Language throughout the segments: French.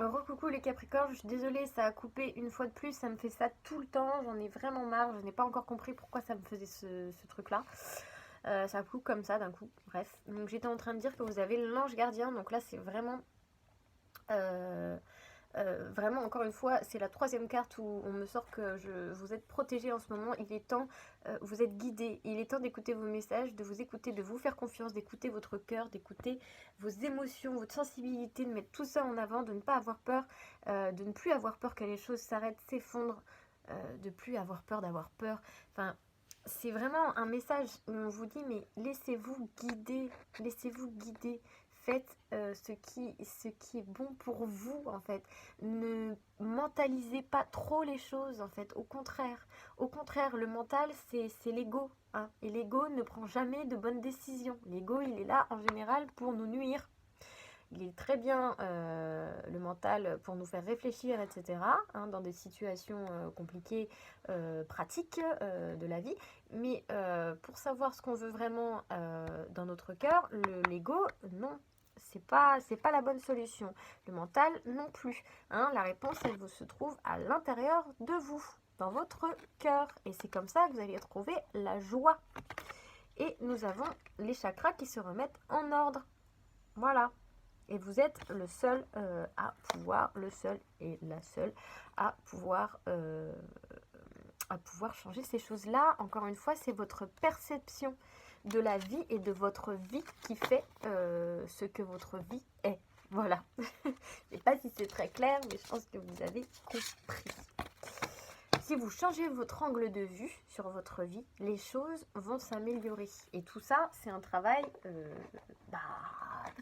Recoucou les Capricornes, je suis désolée, ça a coupé une fois de plus, ça me fait ça tout le temps, j'en ai vraiment marre, je n'ai pas encore compris pourquoi ça me faisait ce truc-là. Ça coupe comme ça d'un coup, bref. Donc j'étais en train de dire que vous avez l'ange gardien, donc là c'est vraiment... euh, vraiment, encore une fois, c'est la troisième carte où on me sort que vous êtes protégé en ce moment. Il est temps, vous êtes guidé. Il est temps d'écouter vos messages, de vous écouter, de vous faire confiance, d'écouter votre cœur, d'écouter vos émotions, votre sensibilité, de mettre tout ça en avant, de ne pas avoir peur, de ne plus avoir peur que les choses s'arrêtent, s'effondrent, de plus avoir peur d'avoir peur. Enfin, c'est vraiment un message où on vous dit, mais laissez-vous guider, laissez-vous guider. Faites ce qui est bon pour vous, en fait. Ne mentalisez pas trop les choses, en fait. Au contraire, le mental, c'est l'ego. Hein. Et l'ego ne prend jamais de bonnes décisions. L'ego, il est là, en général, pour nous nuire. Il est très bien, le mental, pour nous faire réfléchir, etc., hein, dans des situations compliquées, pratiques de la vie. Mais pour savoir ce qu'on veut vraiment dans notre cœur, l'ego, non. C'est pas la bonne solution. Le mental, non plus. Hein, la réponse, elle se trouve à l'intérieur de vous, dans votre cœur. Et c'est comme ça que vous allez trouver la joie. Et nous avons les chakras qui se remettent en ordre. Voilà. Et vous êtes le seul le seul et la seule à pouvoir changer ces choses-là. Encore une fois, c'est votre perception de la vie et de votre vie qui fait ce que votre vie est. Voilà. Je ne sais pas si c'est très clair, mais je pense que vous avez compris. Si vous changez votre angle de vue sur votre vie, les choses vont s'améliorer. Et tout ça, c'est un travail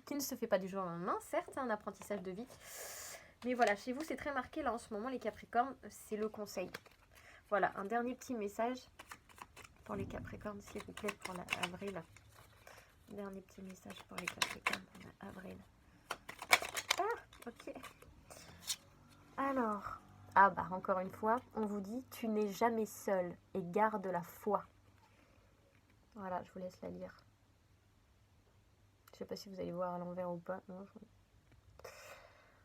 qui ne se fait pas du jour au lendemain. Certes, c'est un apprentissage de vie. Mais voilà, chez vous, c'est très marqué là en ce moment, les Capricornes, c'est le conseil. Voilà, un dernier petit message pour les Capricornes, s'il vous plaît, pour avril. Dernier petit message pour les Capricornes pour avril. Ah, ok. Alors, encore une fois, on vous dit, tu n'es jamais seul et garde la foi. Voilà, je vous laisse la lire. Je sais pas si vous allez voir à l'envers ou pas. Non,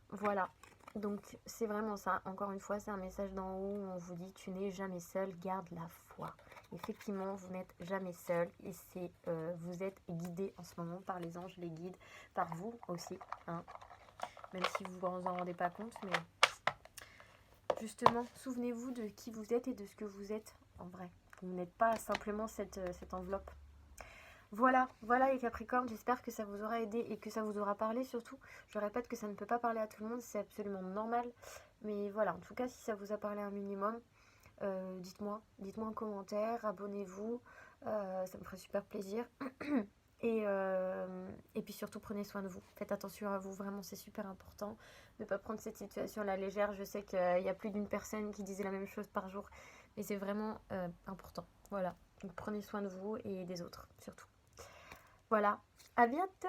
Voilà. Donc, c'est vraiment ça. Encore une fois, c'est un message d'en haut où on vous dit, tu n'es jamais seul, garde la foi. Effectivement, vous n'êtes jamais seul et vous êtes guidé en ce moment par les anges, les guides, par vous aussi. Hein. Même si vous ne vous en rendez pas compte, mais justement, souvenez-vous de qui vous êtes et de ce que vous êtes en vrai. Vous n'êtes pas simplement cette enveloppe. Voilà les Capricornes, j'espère que ça vous aura aidé et que ça vous aura parlé surtout. Je répète que ça ne peut pas parler à tout le monde, c'est absolument normal. Mais voilà, en tout cas, si ça vous a parlé un minimum, dites-moi en commentaire, abonnez-vous, ça me ferait super plaisir. Et puis surtout, prenez soin de vous. Faites attention à vous, vraiment, c'est super important. Ne pas prendre cette situation à la légère. Je sais qu'il y a plus d'une personne qui disait la même chose par jour. Mais c'est vraiment important. Voilà. Donc prenez soin de vous et des autres, surtout. Voilà. À bientôt!